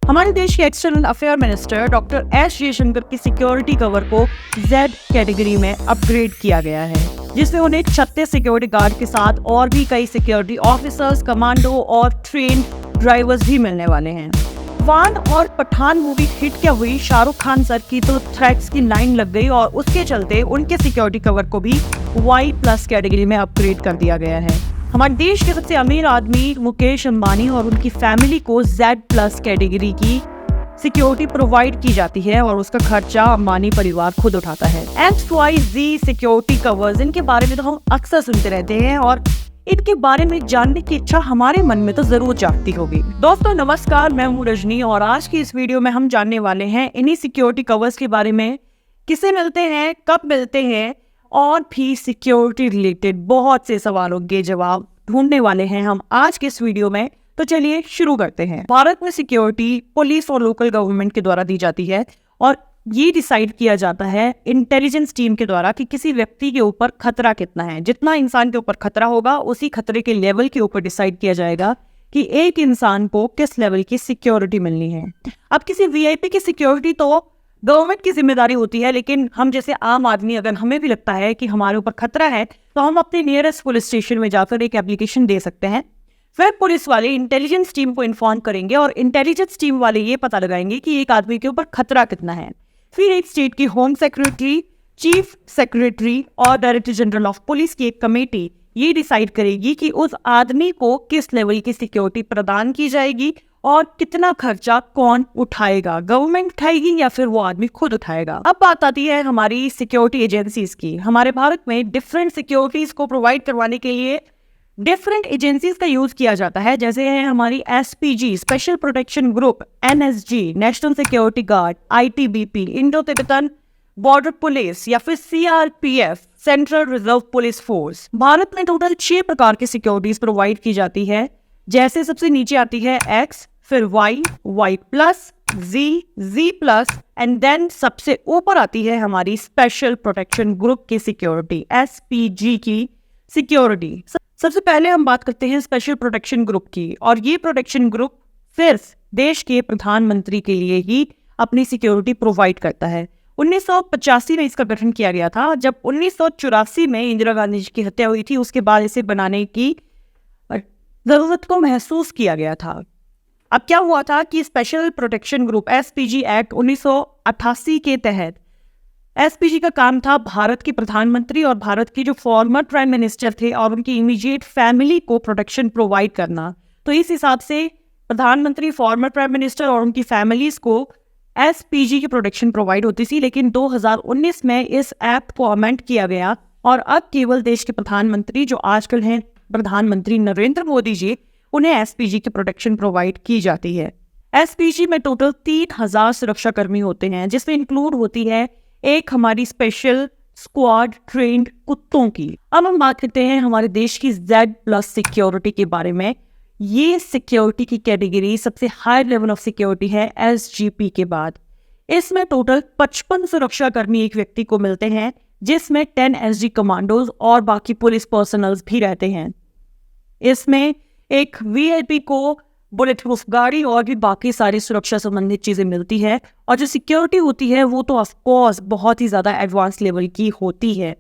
हमारे देश के external affair minister doctor S Jaishankar की सिक्योरिटी कवर को जेड कैटेगरी में अपग्रेड किया गया है, जिसमें उन्हें 36 सिक्योरिटी गार्ड के साथ और भी कई सिक्योरिटी ऑफिसर्स, कमांडो और ट्रेन ड्राइवर्स भी मिलने वाले हैं। वान और पठान मूवी हिट क्या हुई, शाहरुख खान सर की तो थ्रेट्स की लाइन लग गई और उसके चलते उनके सिक्योरिटी कवर को भी Y+ कैटेगरी में अपग्रेड कर दिया गया है। हमारे देश के सबसे अमीर आदमी मुकेश अंबानी और उनकी फैमिली को Z+ कैटेगरी की सिक्योरिटी प्रोवाइड की जाती है और उसका खर्चा अंबानी परिवार खुद उठाता है। XYZ सिक्योरिटी कवर्स, इनके बारे में तो हम अक्सर सुनते रहते हैं और इनके बारे में जानने की इच्छा हमारे मन में तो जरूर जागती होगी। दोस्तों नमस्कार, मैं हूँ रजनी और आज की इस वीडियो में हम जानने वाले हैं इन्हीं सिक्योरिटी कवर्स के बारे में, किसे मिलते हैं, कब मिलते हैं और भी सिक्योरिटी रिलेटेड बहुत से सवालों के जवाब ढूंढने वाले हैं हम आज के इस वीडियो में। तो चलिए शुरू करते हैं। भारत में सिक्योरिटी पुलिस और लोकल गवर्नमेंट के द्वारा दी जाती है और ये डिसाइड किया जाता है इंटेलिजेंस टीम के द्वारा कि किसी व्यक्ति के ऊपर खतरा कितना है। जितना इंसान के ऊपर खतरा होगा उसी खतरे के लेवल के ऊपर डिसाइड किया जाएगा कि एक इंसान को किस लेवल की सिक्योरिटी मिलनी है। अब किसी वीआईपी की सिक्योरिटी तो गवर्नमेंट की जिम्मेदारी होती है, लेकिन हम जैसे आम आदमी अगर हमें भी लगता है कि हमारे ऊपर खतरा है तो हम अपने नियरेस्ट पुलिस स्टेशन में जाकर एक एप्लीकेशन दे सकते हैं। फिर पुलिस वाले इंटेलिजेंस टीम को इन्फॉर्म करेंगे और इंटेलिजेंस टीम वाले ये पता लगाएंगे कि एक आदमी के ऊपर खतरा कितना है। फिर एक स्टेट की होम सेक्रेटरी, चीफ सेक्रेटरी और डायरेक्टर जनरल ऑफ पुलिस की एक कमेटी ये डिसाइड करेगी कि उस आदमी को किस लेवल की सिक्योरिटी प्रदान की जाएगी और कितना खर्चा कौन उठाएगा, गवर्नमेंट उठाएगी या फिर वो आदमी खुद उठाएगा। अब बात आती है हमारी सिक्योरिटी एजेंसीज की। हमारे भारत में डिफरेंट सिक्योरिटीज को प्रोवाइड करवाने के लिए डिफरेंट एजेंसीज का यूज किया जाता है, जैसे है हमारी SPG special protection group, NSG national security guard, ITBP Indo Tibetan border police या फिर CRPF central reserve police force. Bharat में टोटल 6 प्रकार की सिक्योरिटीज प्रोवाइड की जाती है, जैसे सबसे नीचे आती है X, फिर Y+, Z+ एंड देन सबसे ऊपर आती है हमारी स्पेशल प्रोटेक्शन ग्रुप की सिक्योरिटी, SPG की सिक्योरिटी। सबसे पहले हम बात करते हैं स्पेशल प्रोटेक्शन ग्रुप की, और ये प्रोटेक्शन ग्रुप सिर्फ देश के प्रधानमंत्री के लिए ही अपनी सिक्योरिटी प्रोवाइड करता है। 1985 में इसका गठन किया गया था। जब 1984 में इंदिरा गांधी जी की हत्या हुई थी, उसके बाद इसे बनाने की जरूरत को महसूस किया गया था। अब क्या हुआ था कि special protection group SPG act 1988 के तहत SPG का काम था भारत के प्रधानमंत्री और भारत के जो फॉर्मर प्राइम मिनिस्टर थे और उनकी इमीडिएट फैमिली को प्रोटेक्शन प्रोवाइड करना। तो इस हिसाब से प्रधानमंत्री, फॉर्मर प्राइम मिनिस्टर और उनकी फैमिलीज को SPG की प्रोटेक्शन प्रोवाइड होती थी। लेकिन 2019 में इस एक्ट को अमेंड किया गया और अब केवल देश के प्रधानमंत्री, जो आजकल हैं प्रधानमंत्री नरेंद्र मोदी जी, उन्हें SPG की प्रोटेक्शन प्रोवाइड की जाती है। SPG में टोटल 3000 सुरक्षाकर्मी होते हैं, जिसमें इंक्लूड होती है एक हमारी स्पेशल स्क्वाड ट्रेन्ड कुत्तों की। अब हम बात करते हैं हमारे देश की Z+ सिक्योरिटी के बारे में। ये सिक्योरिटी की कैटेगरी सबसे हाई लेवल ऑफ सिक्योरिटी है SGP के बाद। इसमें टोटल 55 सुरक्षाकर्मी एक व्यक्ति को मिलते हैं, जिसमें 10 SG कमांडोज और बाकी पुलिस पर्सनल्स भी रहते हैं। इसमें एक VIP को बुलेट प्रूफ गाड़ी और भी बाकी सारी सुरक्षा संबंधित चीजें मिलती है। और जो सिक्योरिटी होती है वो तो ऑफ कोर्स बहुत ही ज्यादा एडवांस लेवल की होती है।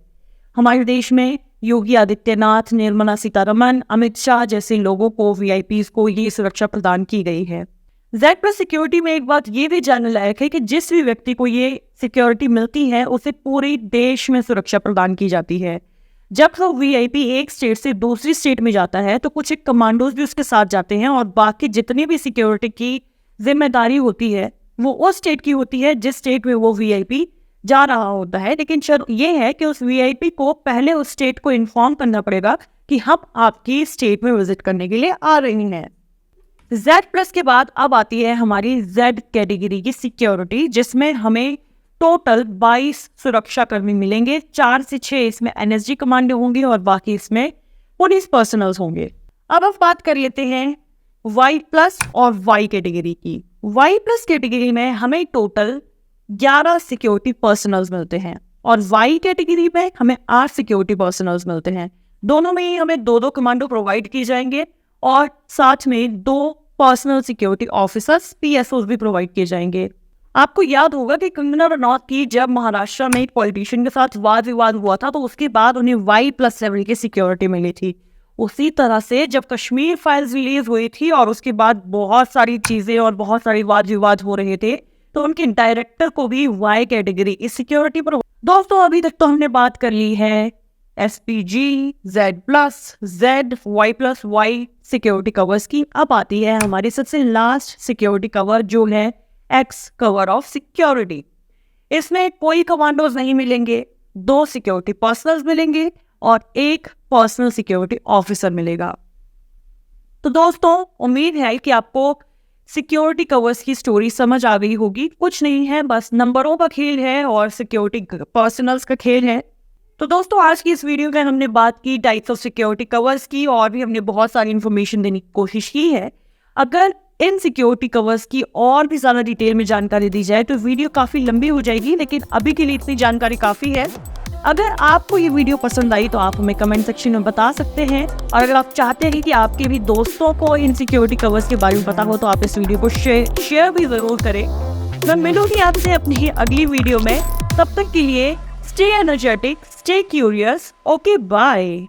हमारे देश में योगी आदित्यनाथ, निर्मला सीतारमण, अमित शाह जैसे लोगों को, VIPs को ये सुरक्षा प्रदान की गई है। Z+ सिक्योरिटी में एक बात ये भी जानने लायक है कि जिस भी व्यक्ति को ये सिक्योरिटी मिलती है उसे पूरे देश में सुरक्षा प्रदान की जाती है। जब वो VIP एक स्टेट से दूसरी स्टेट में जाता है तो कुछ एक कमांडोज भी उसके साथ जाते हैं और बाकी जितनी भी सिक्योरिटी की जिम्मेदारी होती है वो उस स्टेट की होती है जिस स्टेट में वो VIP जा रहा होता है। लेकिन शर्त ये है कि उस VIP को पहले उस स्टेट को इन्फॉर्म करना पड़ेगा कि हम आपकी स्टेट में विजिट करने के लिए आ रहे हैं। Z+ के बाद अब आती है हमारी Z कैटेगरी की सिक्योरिटी, जिसमें हमें टोटल 22 सुरक्षाकर्मी मिलेंगे। 4 से 6 इसमें NSG कमांडो होंगे और बाकी इसमें पुलिस पर्सनल्स होंगे। अब हम बात कर लेते हैं Y+ और Y कैटेगरी की। Y+ कैटेगरी में हमें टोटल 11 सिक्योरिटी पर्सनल्स मिलते हैं और Y कैटेगरी में हमें 8 सिक्योरिटी पर्सनल्स मिलते हैं। दोनों में ही हमें 2-2 कमांडो प्रोवाइड किए जाएंगे और साथ में 2 पर्सनल सिक्योरिटी ऑफिसर्स PSOs भी प्रोवाइड किए जाएंगे। आपको याद होगा कि कंगना रनौत की जब महाराष्ट्र में एक पॉलिटिशियन के साथ वाद विवाद हुआ था तो उसके बाद उन्हें Y+ लेवल की सिक्योरिटी मिली थी। उसी तरह से जब कश्मीर फाइल्स रिलीज हुई थी और उसके बाद बहुत सारी चीजें और बहुत सारे वाद विवाद हो रहे थे तो उनके डायरेक्टर को भी Y कैटेगरी इस सिक्योरिटी पर। दोस्तों अभी तक तो हमने बात कर ली है SPG, Z+, Z, Y+Y security covers की। अब आती है हमारी सबसे लास्ट सिक्योरिटी कवर जो है X कवर ऑफ सिक्योरिटी। इसमें कोई कमांडोज नहीं मिलेंगे, 2 सिक्योरिटी पर्सनल्स मिलेंगे और 1 पर्सनल सिक्योरिटी ऑफिसर मिलेगा। तो दोस्तों उम्मीद है कि आपको सिक्योरिटी कवर्स की स्टोरी समझ आ गई होगी। कुछ नहीं है, बस नंबरों का खेल है और सिक्योरिटी पर्सनल्स का खेल है। तो दोस्तों आज की इस वीडियो में हमने बात की टाइप्स ऑफ सिक्योरिटी कवर्स की और भी हमने बहुत सारी इन्फॉर्मेशन देने की कोशिश की है। अगर इन सिक्योरिटी कवर्स की और भी ज़्यादा डिटेल में जानकारी दी जाए तो वीडियो काफ़ी लंबी हो जाएगी, लेकिन अभी के लिए इतनी जानकारी काफ़ी है। अगर आपको ये वीडियो पसंद आई तो आप हमें कमेंट सेक्शन में बता सकते हैं और अगर आप चाहते हैं कि आपके भी दोस्तों को इन सिक्योरिटी कवर्स के बारे में पता हो तो आप इस वीडियो को शेयर भी ज़रूर करें। मैं मिलूंगी आपसे अपनी अगली वीडियो में, तब तक के लिए stay energetic, stay curious, okay bye.